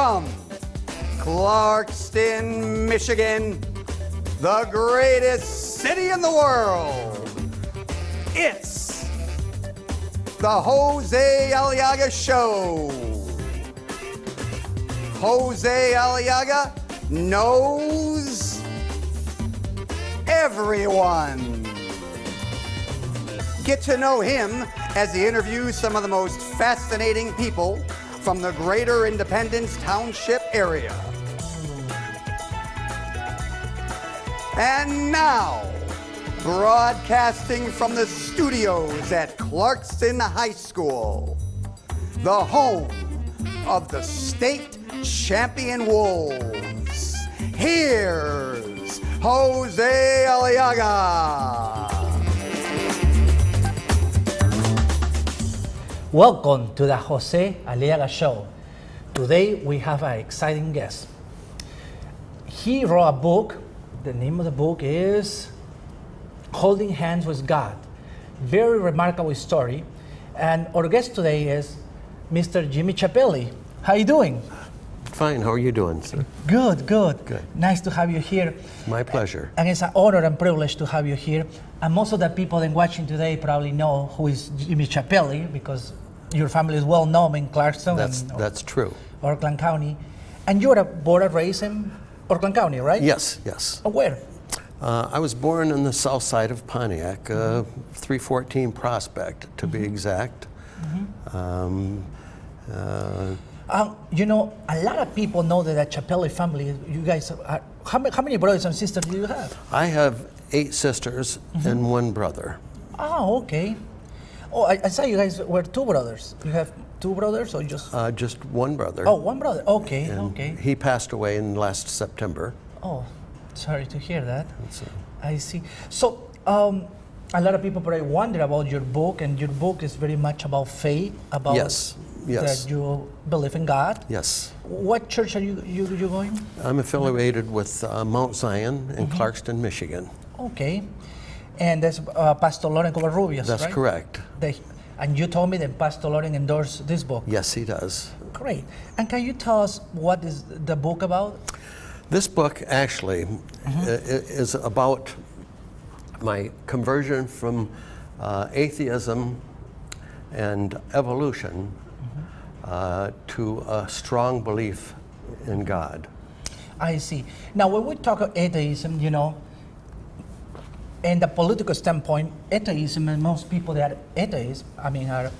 From Clarkston, Michigan, the greatest city in the world, it's the Jose Aliaga Show. Jose Aliaga knows everyone. Get to know him as he interviews some of the most fascinating people from the greater Independence Township area. And now, broadcasting from the studios at Clarkston High School, the home of the state champion Wolves, here's Jose Aliaga. Welcome to the Jose Aliaga Show. Today we have an exciting guest. He wrote a book. The name of the book is Holding Hands with God. Very remarkable story. And our guest today is Mr. Jimmy Chappelli. How are you doing? Fine. How are you doing, sir? Good, good. Good. Nice to have you here. My pleasure. And it's an honor and privilege to have you here. And most of the people that are watching today probably know who is Jimmy Chappelli because your family is well known in Clarkston. That's true. Oakland County. And you were born and raised in Oakland County, right? Yes, yes. Oh, where? I was born on the south side of Pontiac, 314 Prospect to be exact. You know, a lot of people know that the Chappelli family, you guys, how many brothers and sisters do you have? I have 8 sisters and 1 brother. Oh, okay. Oh, I saw you guys were 2 brothers. You have 2 brothers or just? Just 1 brother. Oh, 1 brother. Okay, And okay. he passed away in last September. Oh, sorry to hear that. I see. So, a lot of people probably wonder about your book, and your book is very much about faith, about Yes. that you believe in God. Yes. What church are you going? I'm affiliated with Mount Zion in Clarkston, Michigan. Okay. And that's Pastor Loren Covarrubias, That's right? correct. And you told me that Pastor Loren endorsed this book. Yes, he does. Great. And can you tell us what is the book about? This book actually is about my conversion from atheism and evolution to a strong belief in God. I see. Now, when we talk of atheism, you know, in the political standpoint, atheism, and most people that are atheists, are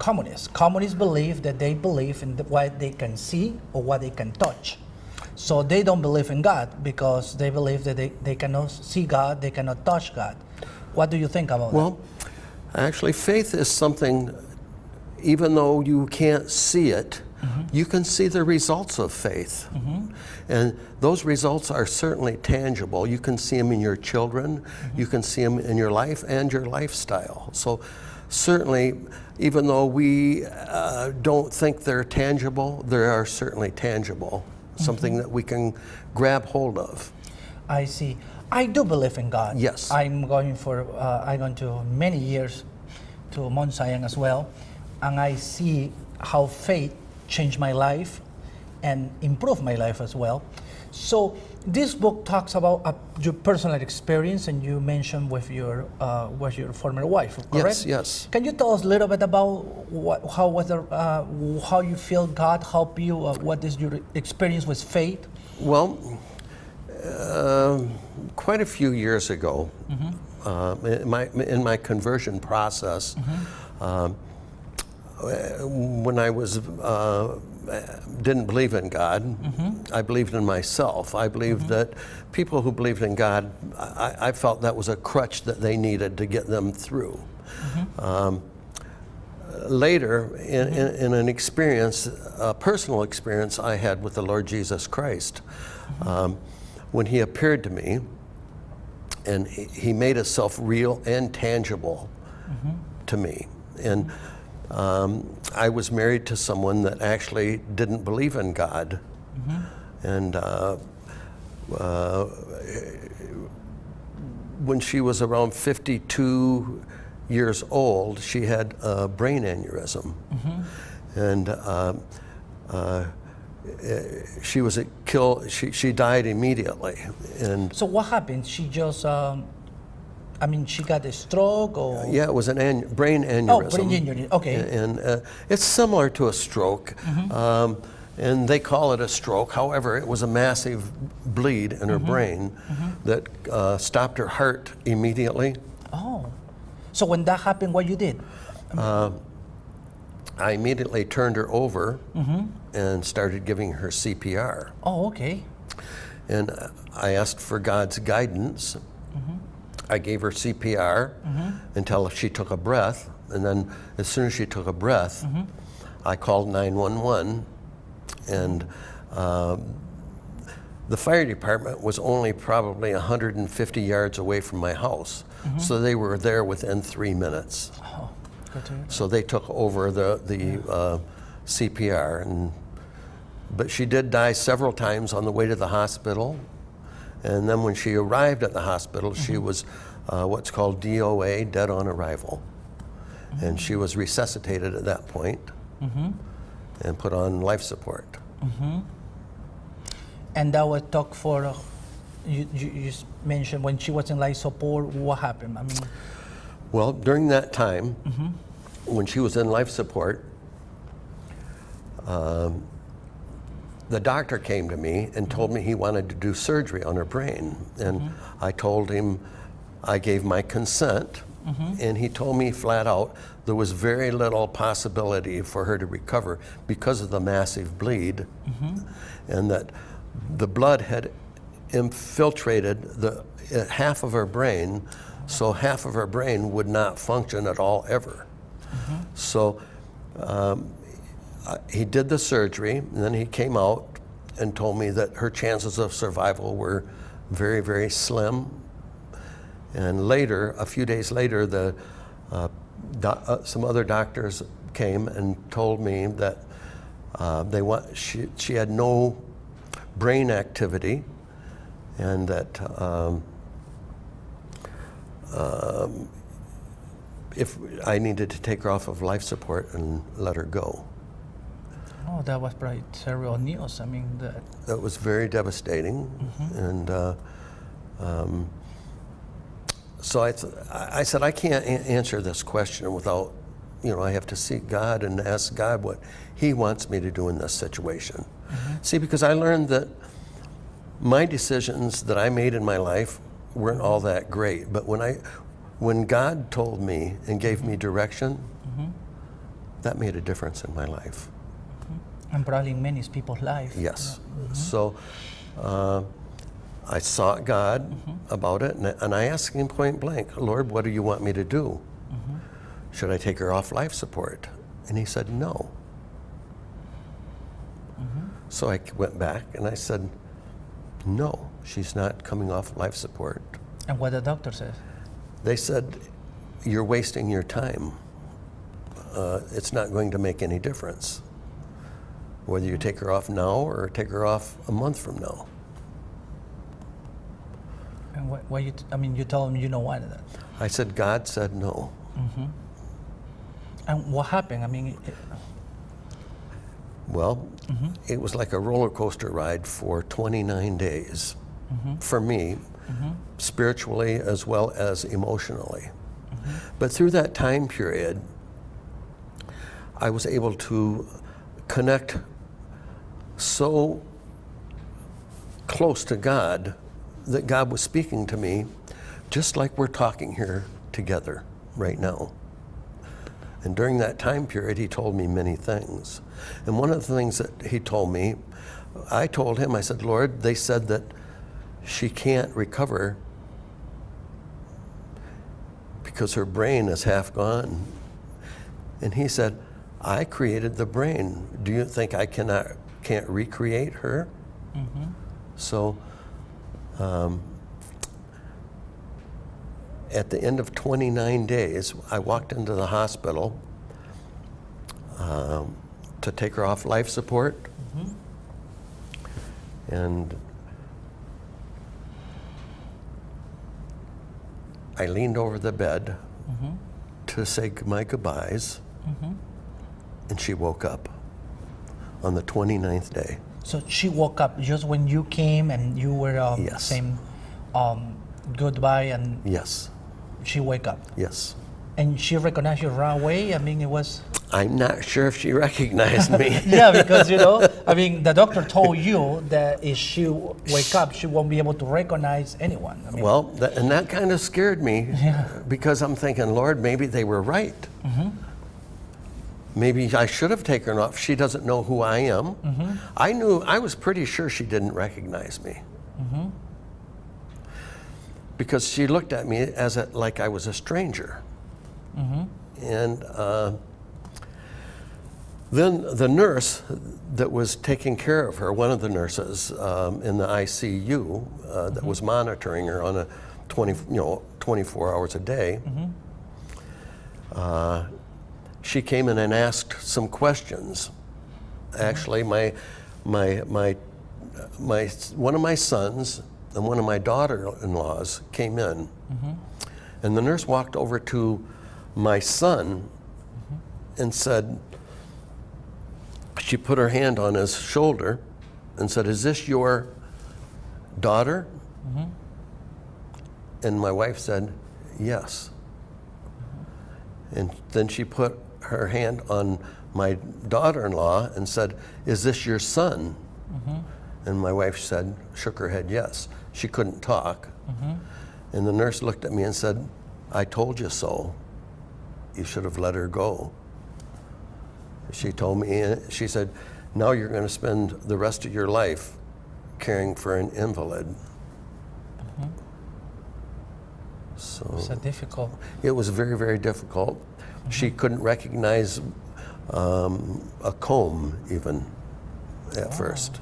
communists. Communists believe that they believe in what they can see or what they can touch. So they don't believe in God because they believe that they cannot see God, they cannot touch God. What do you think about that? Well, actually, faith is something, even though you can't see it, you can see the results of faith. And those results are certainly tangible. You can see them in your children, you can see them in your life and your lifestyle. So certainly, even though we don't think they're tangible, they are certainly tangible, something that we can grab hold of. I see. I do believe in God. Yes. I'm going to many years to Mount Zion as well, and I see how faith changed my life and improved my life as well. So this book talks about your personal experience, and you mentioned with your former wife, correct? Yes, yes. Can you tell us a little bit about how you feel God helped you? What is your experience with faith? Well, quite a few years ago, in my conversion process, when I was didn't believe in God, I believed in myself. I believed that people who believed in God, I felt that was a crutch that they needed to get them through. Later, in an experience, a personal experience I had with the Lord Jesus Christ, when He appeared to me, and He made Himself real and tangible to me. And I was married to someone that actually didn't believe in God. And when she was around 52 years old, she had a brain aneurysm. And she was killed. She died immediately, and So what happened? She just, she got a stroke or? yeah, it was an brain aneurysm. Oh, brain aneurysm. Okay. And it's similar to a stroke, and they call it a stroke. However, it was a massive bleed in her brain that stopped her heart immediately. Oh. So when that happened, what you did? I immediately turned her over and started giving her CPR. Oh, okay. And I asked for God's guidance. I gave her CPR until she took a breath. And then as soon as she took a breath, I called 911. And the fire department was only probably 150 yards away from my house. So they were there within 3 minutes. Oh, good to hear. So they took over the CPR, but she did die several times on the way to the hospital. And then when she arrived at the hospital, she was what's called DOA, dead on arrival. And she was resuscitated at that point and put on life support. And that was talk for, you just mentioned when she was in life support, what happened? Well, during that time, when she was in life support, the doctor came to me and told me he wanted to do surgery on her brain. And I told him, I gave my consent, and he told me flat out there was very little possibility for her to recover because of the massive bleed, and that the blood had infiltrated the half of her brain, so half of her brain would not function at all ever. So he did the surgery, and then he came out and told me that her chances of survival were very, very slim. And later, a few days later, some other doctors came and told me that she had no brain activity, and that if I needed to take her off of life support and let her go. Oh, that was probably terrible news. That was very devastating, and so I said, I can't answer this question without, I have to seek God and ask God what He wants me to do in this situation. See, because I learned that my decisions that I made in my life weren't all that great, but when God told me and gave me direction, that made a difference in my life. And probably in many people's life. Yes. So I sought God about it, and I asked Him point blank, Lord, what do you want me to do? Should I take her off life support? And He said, no. So I went back and I said, no, she's not coming off life support. And what the doctor says? They said, you're wasting your time. It's not going to make any difference, whether you take her off now or take her off a month from now. And what you told him you don't want that. I said, God said no. And what happened? Well, it was like a roller coaster ride for 29 days for me, spiritually as well as emotionally. But through that time period, I was able to connect so close to God that God was speaking to me just like we're talking here together right now. And during that time period, He told me many things. And one of the things that He told me, I told Him, I said, Lord, they said that she can't recover because her brain is half gone. And He said, I created the brain. Do you think I can't recreate her? So at the end of 29 days, I walked into the hospital to take her off life support. And I leaned over the bed to say my goodbyes, and she woke up on the 29th day. So she woke up just when you came and you were Yes. saying goodbye, and Yes, she wake up. yes. And she recognized you right away? I mean, it was... I'm not sure if she recognized me. Yeah, because, I mean, the doctor told you that if she wake up, she won't be able to recognize anyone. I mean, Well, and that kind of scared me because I'm thinking, Lord, maybe they were right. Maybe I should have taken her off. She doesn't know who I am. I was pretty sure she didn't recognize me. Because she looked at me like I was a stranger. And then the nurse that was taking care of her, one of the nurses in the ICU that was monitoring her on a 24 hours a day, she came in and asked some questions. Actually, one of my sons and one of my daughter-in-laws came in, and the nurse walked over to my son and said, she put her hand on his shoulder and said, "Is this your daughter?" And my wife said, "Yes." And then she put her hand on my daughter-in-law and said, "Is this your son?" And my wife shook her head, yes. She couldn't talk. And the nurse looked at me and said, "I told you so. You should have let her go." She told me, she said, "Now you're going to spend the rest of your life caring for an invalid." So it's difficult. it was very, very difficult. She couldn't recognize a comb even at first.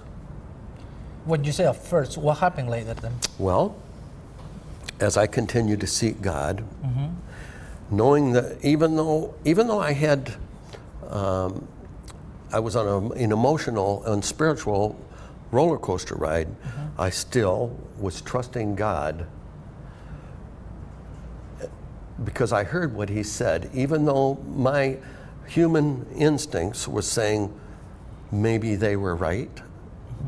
When you say at first, what happened later then? Well, as I continued to seek God, knowing that even though I had, I was on an emotional and spiritual roller coaster ride, I still was trusting God because I heard what He said, even though my human instincts was saying maybe they were right,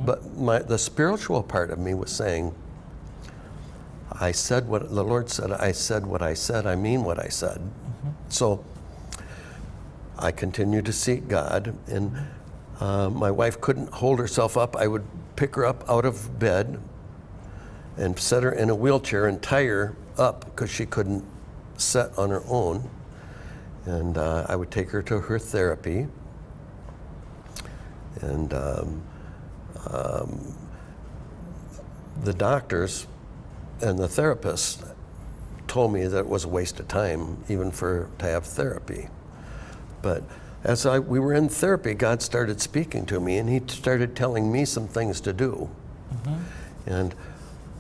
but the spiritual part of me was saying, I said what the Lord said, I said what I said, I mean what I said. So I continued to seek God, and my wife couldn't hold herself up. I would pick her up out of bed and set her in a wheelchair and tie her up because she couldn't sit on her own. And I would take her to her therapy. And the doctors and the therapists told me that it was a waste of time even to have therapy. But as we were in therapy, God started speaking to me, and He started telling me some things to do. And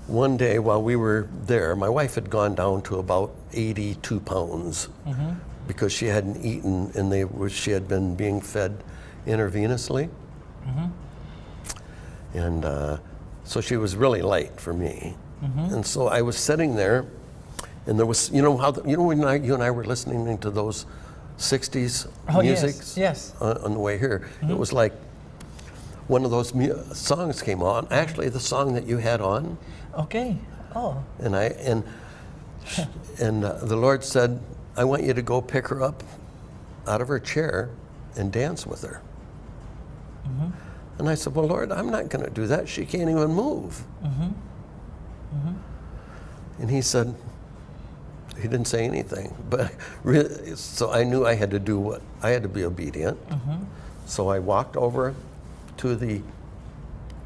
one day while we were there, my wife had gone down to about 82 pounds because she hadn't eaten, and she had been being fed intravenously. And so she was really light for me. And so I was sitting there, and there was, when you and I were listening to those 60s music yes. On the way here, it was like one of those songs came on, actually the song that you had on. Okay. Oh. And the Lord said, "I want you to go pick her up out of her chair and dance with her." And I said, "Well, Lord, I'm not going to do that. She can't even move." And He said, He didn't say anything, but really, so I knew I had to do what I had to be obedient. So I walked over to the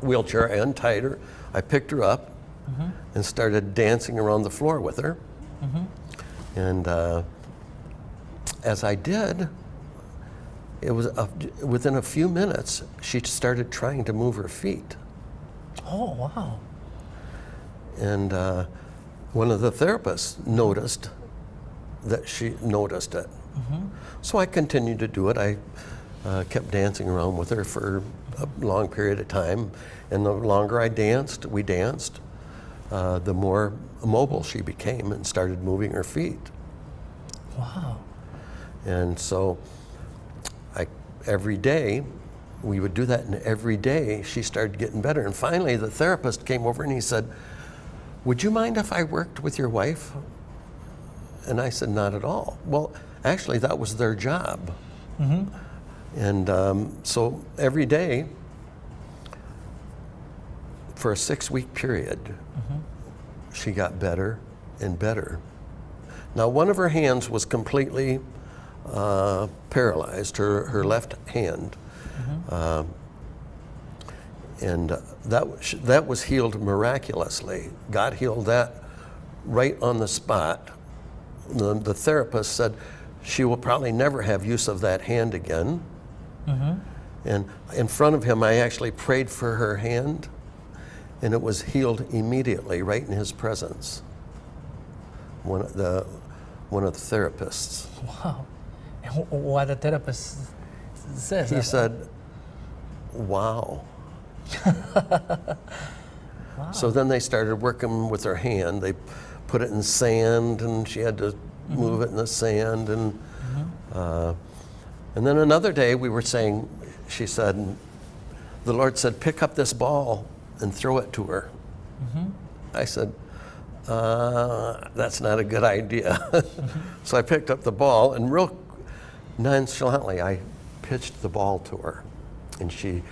wheelchair, I untied her, I picked her up, and started dancing around the floor with her. And as I did, it was within a few minutes, she started trying to move her feet. Oh, wow. And one of the therapists noticed that she noticed it. So I continued to do it. I kept dancing around with her for a long period of time. And the longer we danced, the more mobile she became and started moving her feet. Wow. And so every day we would do that, and every day she started getting better. And finally, the therapist came over and he said, "Would you mind if I worked with your wife?" And I said, "Not at all." Well, actually, that was their job. And so every day, for a 6-week period, she got better and better. Now, one of her hands was completely paralyzed, her left hand. And that was healed miraculously. God healed that right on the spot. The therapist said she will probably never have use of that hand again. And in front of him, I actually prayed for her hand, and it was healed immediately, right in his presence. One of the therapists. Wow. And what the therapist says? He said, "Wow." So then they started working with her hand. They put it in sand, and she had to move it in the sand. And then another day we were saying, she said, the Lord said, "Pick up this ball and throw it to her." I said, "That's not a good idea." So I picked up the ball, and real nonchalantly I pitched the ball to her, and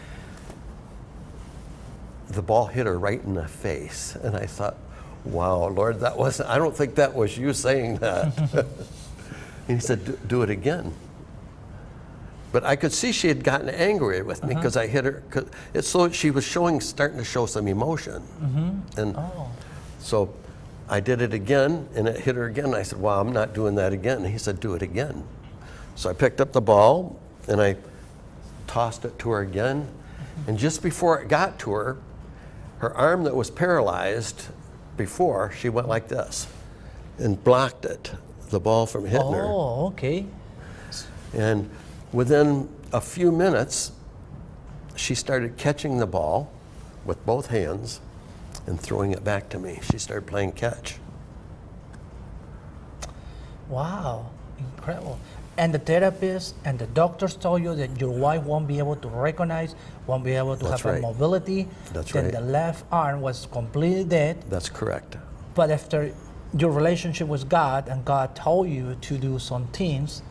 the ball hit her right in the face. And I thought, "Wow, Lord, I don't think that was you saying that." And he said, "Do it again." But I could see she had gotten angry with me because I hit her. She was starting to show some emotion. And so I did it again, and it hit her again. I said, "Wow, I'm not doing that again." And he said, "Do it again." So I picked up the ball, and I tossed it to her again. And just before it got to her, her arm that was paralyzed before, she went like this and blocked it, the ball from hitting her. Oh, okay. And within a few minutes, she started catching the ball with both hands and throwing it back to me. She started playing catch. Wow, incredible. And the therapist and the doctors told you that your wife won't be able to recognize, won't be able to That's have right. a mobility. That's that right. the left arm was completely dead. That's correct. But after your relationship with God, and God told you to do some things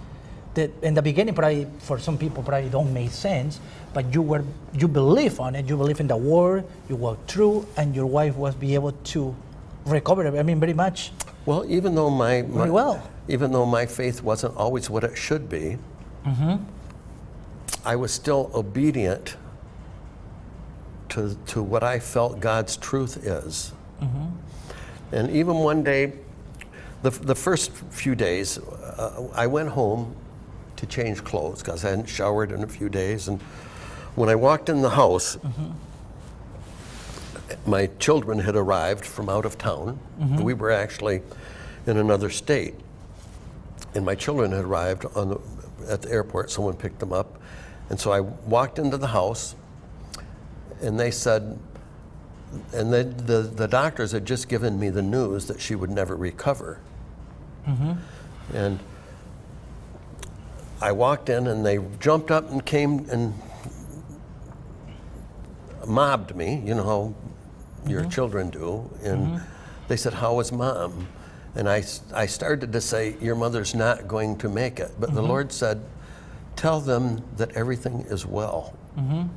that in the beginning probably for some people probably don't make sense, but you believe on it, you believe in the word, you walk through, and your wife was be able to recover. I mean, very much. Well, even though Very well. even though my faith wasn't always what it should be, I was still obedient to what I felt God's truth is. And even one day, the first few days, I went home to change clothes because I hadn't showered in a few days. And when I walked in the house, my children had arrived from out of town. We were actually in another state. And my children had arrived at the airport. Someone picked them up. And so I walked into the house, and they said, and the doctors had just given me the news that she would never recover. And I walked in, and they jumped up and came and mobbed me, you know how your children do. And they said, "How is Mom?" And I started to say, "Your mother's not going to make it." But the Lord said, "Tell them that everything is well. And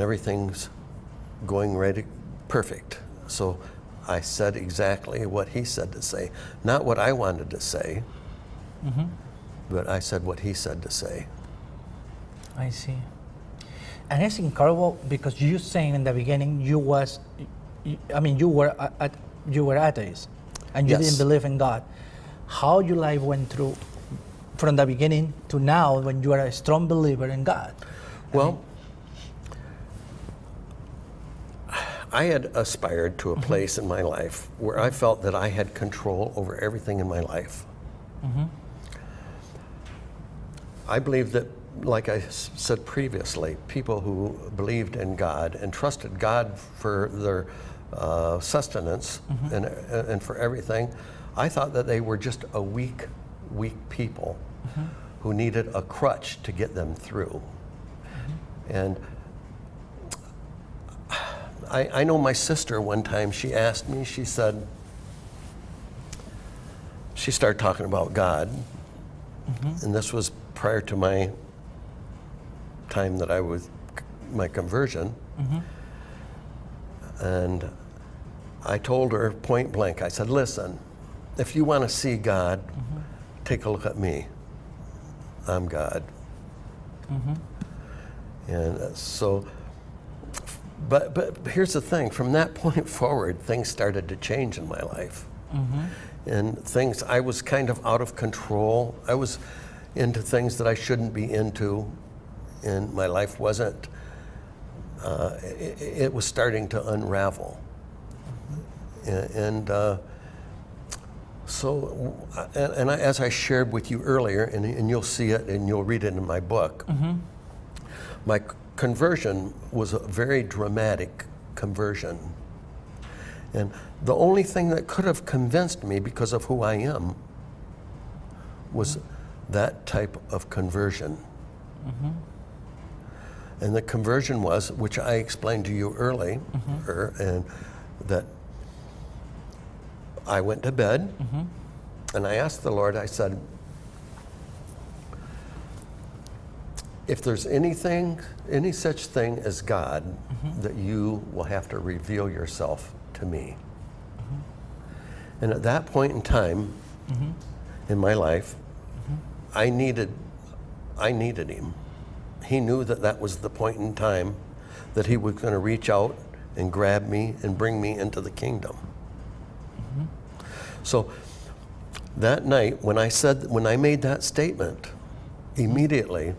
everything's going perfect." So I said exactly what He said to say. Not what I wanted to say, but I said what He said to say. I see. And it's incredible because you saying in the beginning you were atheist, and you Yes. didn't believe in God. How your life went through from the beginning to now when you are a strong believer in God? Well, I had aspired to a place in my life where I felt that I had control over everything in my life. I believe that, like I said previously, people who believed in God and trusted God for their sustenance and for everything, I thought that they were just a weak people who needed a crutch to get them through. And I know my sister one time, she asked me, she said, she started talking about God, and this was prior to my time that I was, my conversion, and I told her point blank, I said, listen, if you want to see God, take a look at me. I'm God. And so, but here's the thing, from that point forward, things started to change in my life. And things, I was kind of out of control. I was into things that I shouldn't be into, and my life wasn't, it was starting to unravel. And as I shared with you earlier, and you'll see it and you'll read it in my book, my conversion was a very dramatic conversion. And the only thing that could have convinced me, because of who I am, was that type of conversion. And the conversion was, which I explained to you earlier, and that I went to bed, and I asked the Lord, I said, if there's anything, any such thing as God, that you will have to reveal yourself to me. And at that point in time in my life, I needed him. He knew that that was the point in time that he was going to reach out and grab me and bring me into the kingdom. So that night, when I made that statement, immediately,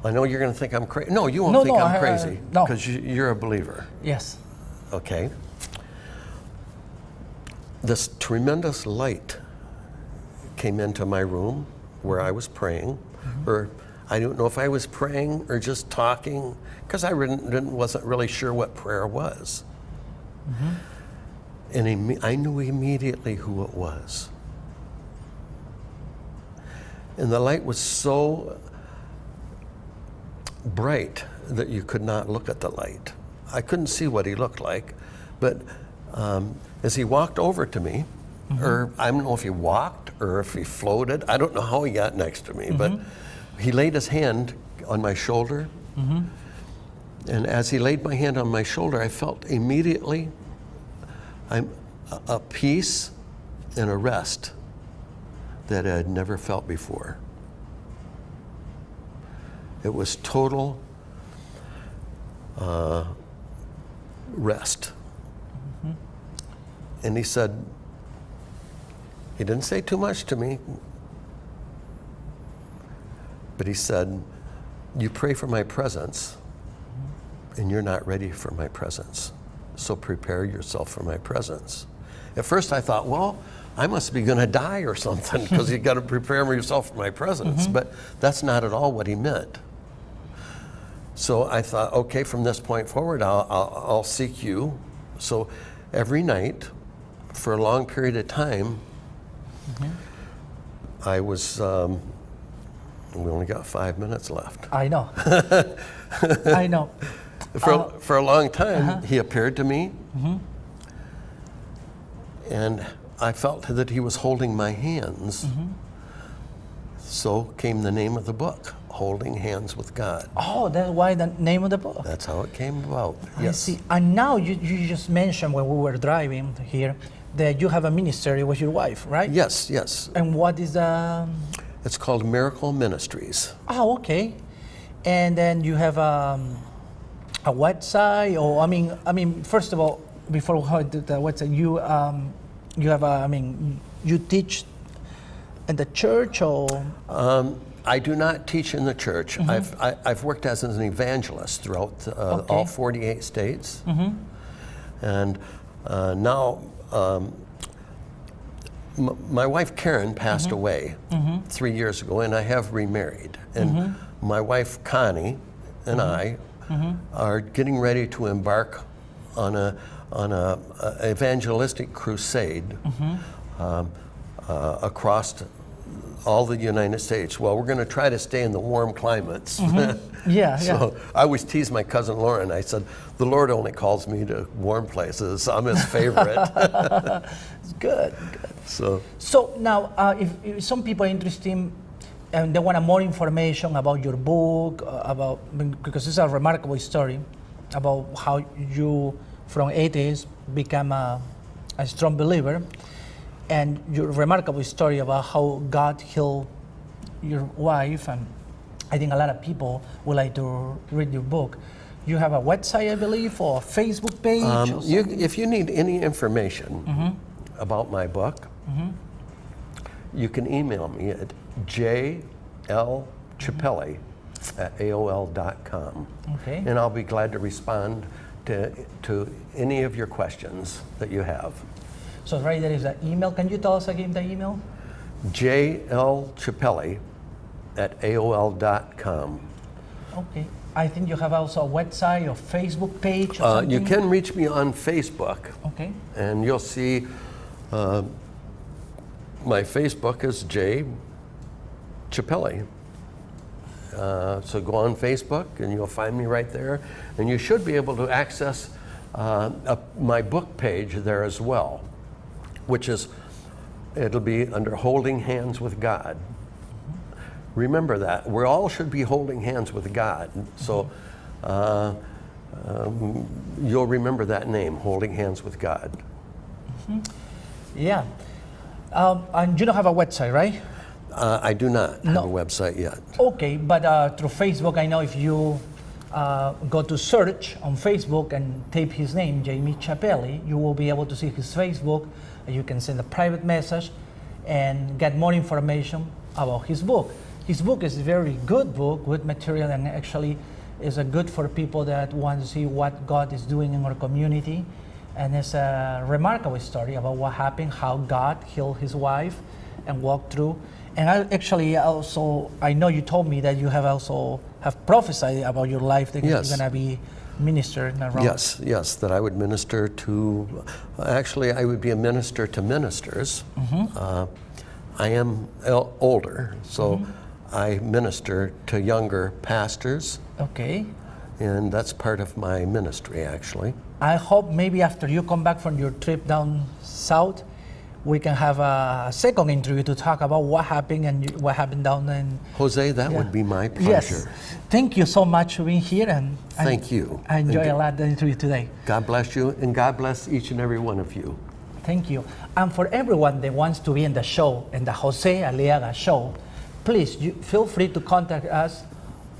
I know you're going to think I'm crazy. No, you won't think I'm crazy, no. because you're a believer. Yes. Okay. This tremendous light came into my room where I was praying, or I don't know if I was praying or just talking, because I wasn't really sure what prayer was. And I knew immediately who it was. And the light was so bright that you could not look at the light. I couldn't see what he looked like, but as he walked over to me, or I don't know if he walked or if he floated, I don't know how he got next to me, but he laid his hand on my shoulder, and as he laid my hand on my shoulder, I felt immediately a peace and a rest that I had never felt before. It was total rest. And he said, he didn't say too much to me, but he said, you pray for my presence, and you're not ready for my presence. So prepare yourself for my presence. At first I thought, well, I must be going to die or something, because you got to prepare yourself for my presence. But that's not at all what he meant. So I thought, okay, from this point forward, I'll seek you. So every night, for a long period of time, I was, we only got 5 minutes left. I know. I know. For a long time, he appeared to me, and I felt that he was holding my hands. So came the name of the book, Holding Hands with God. Oh, that's why the name of the book. That's how it came about. I Yes. see. And now you just mentioned when we were driving here that you have a ministry with your wife, right? Yes, yes. And what is the... It's called Miracle Ministries. Oh, okay. And then you have a website, or I mean, first of all, before we go to the website, you have you teach in the church, or? I do not teach in the church. I've worked as an evangelist throughout all 48 states, and now my wife Karen passed away 3 years ago, and I have remarried. And my wife Connie and I are getting ready to embark on a evangelistic crusade across all the United States. Well, we're going to try to stay in the warm climates. Yeah, So I always tease my cousin Lauren. I said, the Lord only calls me to warm places. I'm his favorite. It's good. So So now, if some people are interested and they want more information about your book, because it's a remarkable story about how you, from atheist, become a strong believer, and your remarkable story about how God healed your wife, and I think a lot of people would like to read your book. You have a website, I believe, or a Facebook page? Or something? if you need any information about my book, you can email me at jlchapelli@aol.com. Okay. And I'll be glad to respond to any of your questions that you have. So right there is the email. Can you tell us again the email? jlchapelli@aol.com. Okay. I think you have also a website or Facebook page or something? You can reach me on Facebook, Okay. and you'll see my Facebook is J. Chapelli. So go on Facebook and you'll find me right there. And you should be able to access my book page there as well, which is, it'll be under Holding Hands with God. Remember that. We all should be holding hands with God. So you'll remember that name, Holding Hands with God. Yeah. And you don't have a website, right? I do not have No. a website yet. Okay, but through Facebook, I know if you go to search on Facebook and type his name, Jamie Chapelli, you will be able to see his Facebook. You can send a private message and get more information about his book. His book is a very good book, good material, and actually is a good for people that want to see what God is doing in our community. And it's a remarkable story about what happened, how God healed his wife and walked through. And I actually also, I know you told me that you have also have prophesied about your life that Yes. you're going to be minister in a role. Yes, that I would minister to, actually I would be a minister to ministers. I am older, so I minister to younger pastors, Okay. and that's part of my ministry actually. I hope maybe after you come back from your trip down south, we can have a second interview to talk about what happened and what happened down in. Jose, that Yeah. would be my Yes. pleasure. Thank you so much for being here, and Thank you. I enjoy And a lot the interview today. God bless you, and God bless each and every one of you. Thank you. And for everyone that wants to be in the show, in the Jose Aliaga Show, please feel free to contact us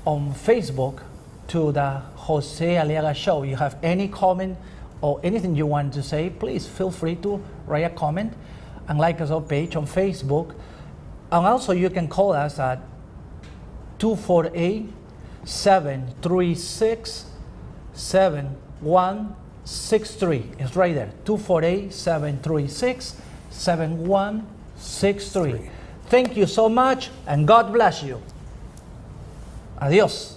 on Facebook to the Jose Aliaga Show. You have any comment or anything you want to say, please feel free to write a comment and like us our page on Facebook. And also you can call us at 248-736-7163. It's right there, 248-736-7163. Thank you so much, and God bless you. Adios.